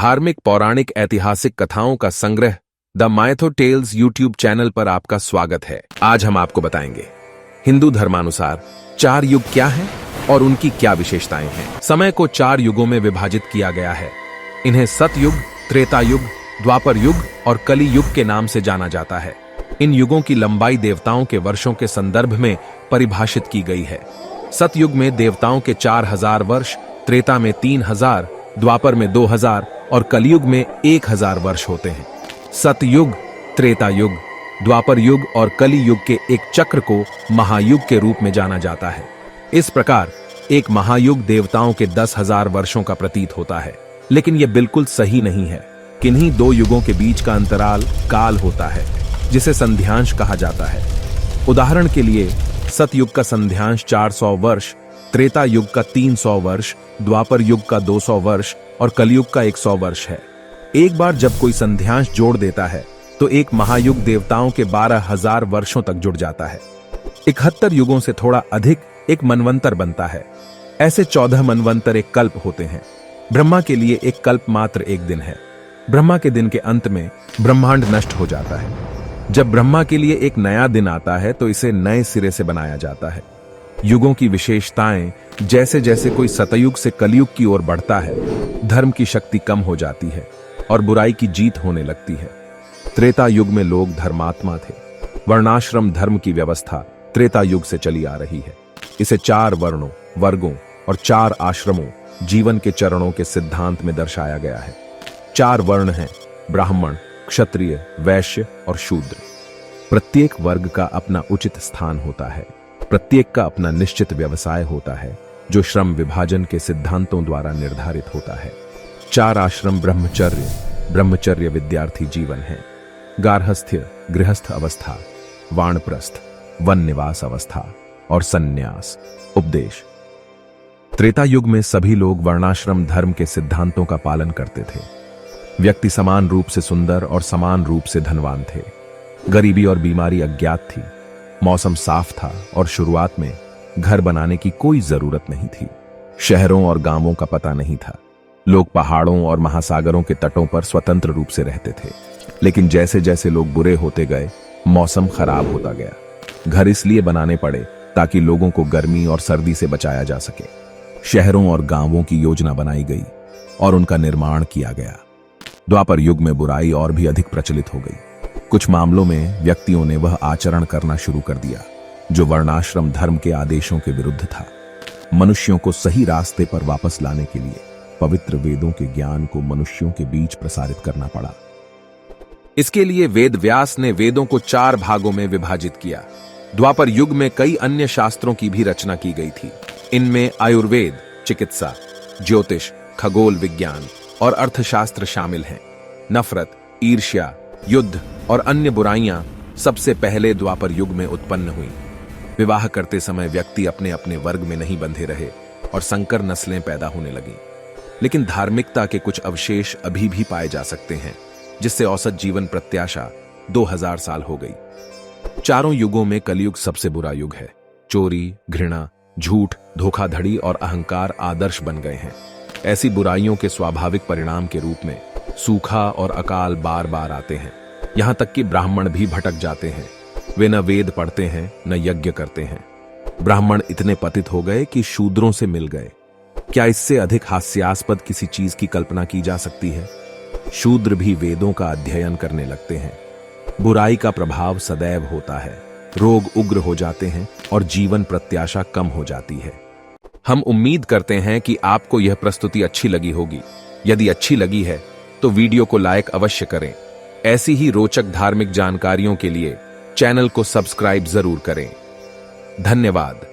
धार्मिक पौराणिक ऐतिहासिक कथाओं का संग्रह the Mytho Tales YouTube channel पर आपका स्वागत है। आज हम आपको बताएंगे हिंदू धर्मानुसार 4 युग क्या हैं और उनकी क्या विशेषताएं हैं। समय को 4 युगों में विभाजित किया गया है। इन्हें सतयुग, त्रेता युग, द्वापर युग और कली युग के नाम से जाना जाता है। इन युगों की लंबाई देवताओं के वर्षों के संदर्भ में परिभाषित की गई है। सतयुग में देवताओं के 4000 वर्ष, त्रेता में 3000, द्वापर में 2000 और कलयुग में 1000 वर्ष होते हैं। सतयुग, त्रेता युग, द्वापर युग और कली युग के एक चक्र को महायुग के रूप में जाना जाता है। इस प्रकार एक महायुग देवताओं के 10,000 वर्षों का प्रतीत होता है, लेकिन यह बिल्कुल सही नहीं है। किन्हीं 2 युगों के बीच का अंतराल काल होता है, जिसे संध्यांश कहा जाता है। उदाहरण के लिए सतयुग का संध्यांश 400 वर्ष, त्रेता युग का 300 वर्ष, द्वापर युग का 200 वर्ष और कलयुग का 100 वर्ष है। एक बार जब कोई संध्यांश जोड़ देता है तो एक महायुग देवताओं के 12,000 वर्षों तक जुड़ जाता है। 71 युगों से थोड़ा अधिक एक मनवंतर बनता है। ऐसे 14 मनवंतर एक कल्प होते हैं। ब्रह्मा के लिए एक कल्प मात्र एक दिन है। ब्रह्मा के दिन के अंत में ब्रह्मांड नष्ट हो जाता है। जब ब्रह्मा के लिए एक नया दिन आता है तो इसे नए सिरे से बनाया जाता है। युगों की विशेषताएं, जैसे जैसे कोई सतयुग से कलयुग की ओर बढ़ता है, धर्म की शक्ति कम हो जाती है और बुराई की जीत होने लगती है। त्रेता युग में लोग धर्मात्मा थे। वर्णाश्रम धर्म की व्यवस्था त्रेता युग से चली आ रही है। इसे 4 वर्णों, वर्गों और 4 आश्रमों, जीवन के चरणों के सिद्धांत में दर्शाया गया है। 4 वर्ण हैं: ब्राह्मण, क्षत्रिय, वैश्य और शूद्र। प्रत्येक वर्ग का अपना उचित स्थान होता है। प्रत्येक का अपना निश्चित व्यवसाय होता है, जो श्रम विभाजन के सिद्धांतों द्वारा निर्धारित होता है। 4 आश्रम ब्रह्मचर्य विद्यार्थी जीवन है, गार्हस्थ्य गृहस्थ अवस्था, वानप्रस्थ वन निवास अवस्था और सन्यास उपदेश। त्रेता युग में सभी लोग वर्णाश्रम धर्म के सिद्धांतों का पालन करते थे। व्यक्ति समान रूप से सुंदर और समान रूप से धनवान थे। गरीबी और बीमारी अज्ञात थी। मौसम साफ था और शुरुआत में घर बनाने की कोई जरूरत नहीं थी। शहरों और गांवों का पता नहीं था। लोग पहाड़ों और महासागरों के तटों पर स्वतंत्र रूप से रहते थे। लेकिन जैसे जैसे लोग बुरे होते गए, मौसम खराब होता गया। घर इसलिए बनाने पड़े ताकि लोगों को गर्मी और सर्दी से बचाया जा सके। शहरों और गांवों की योजना बनाई गई और उनका निर्माण किया गया। द्वापर युग में बुराई और भी अधिक प्रचलित हो गई। कुछ मामलों में व्यक्तियों ने वह आचरण करना शुरू कर दिया जो वर्णाश्रम धर्म के आदेशों के विरुद्ध था। मनुष्यों को सही रास्ते पर वापस लाने के लिए पवित्र वेदों के ज्ञान को मनुष्यों के बीच प्रसारित करना पड़ा। इसके लिए वेद व्यास ने वेदों को 4 भागों में विभाजित किया। द्वापर युग में कई अन्य शास्त्रों की भी रचना की गई थी। इनमें आयुर्वेद, चिकित्सा, ज्योतिष, खगोल विज्ञान और अर्थशास्त्र शामिल हैं। नफरत, ईर्ष्या, युद्ध और अन्य बुराइयां सबसे पहले द्वापर युग में उत्पन्न हुई। विवाह करते समय व्यक्ति अपने अपने वर्ग में नहीं बंधे रहे और संकर नस्लें पैदा होने लगीं। लेकिन धार्मिकता के कुछ अवशेष अभी भी पाए जा सकते हैं, जिससे औसत जीवन प्रत्याशा 2000 साल हो गई। चारों युगों में कलयुग सबसे बुरा युग है। चोरी, घृणा, झूठ, धोखाधड़ी और अहंकार आदर्श बन गए हैं। ऐसी बुराइयों के स्वाभाविक परिणाम के रूप में सूखा और अकाल बार बार आते हैं। यहां तक कि ब्राह्मण भी भटक जाते हैं। वे न वेद पढ़ते हैं न यज्ञ करते हैं। ब्राह्मण इतने पतित हो गए कि शूद्रों से मिल गए। क्या इससे अधिक हास्यास्पद किसी चीज की कल्पना की जा सकती है? शूद्र भी वेदों का अध्ययन करने लगते हैं। बुराई का प्रभाव सदैव होता है। रोग उग्र हो जाते हैं और जीवन प्रत्याशा कम हो जाती है। हम उम्मीद करते हैं कि आपको यह प्रस्तुति अच्छी लगी होगी। यदि अच्छी लगी है तो वीडियो को लाइक अवश्य करें। ऐसी ही रोचक धार्मिक जानकारियों के लिए चैनल को सब्सक्राइब जरूर करें। धन्यवाद।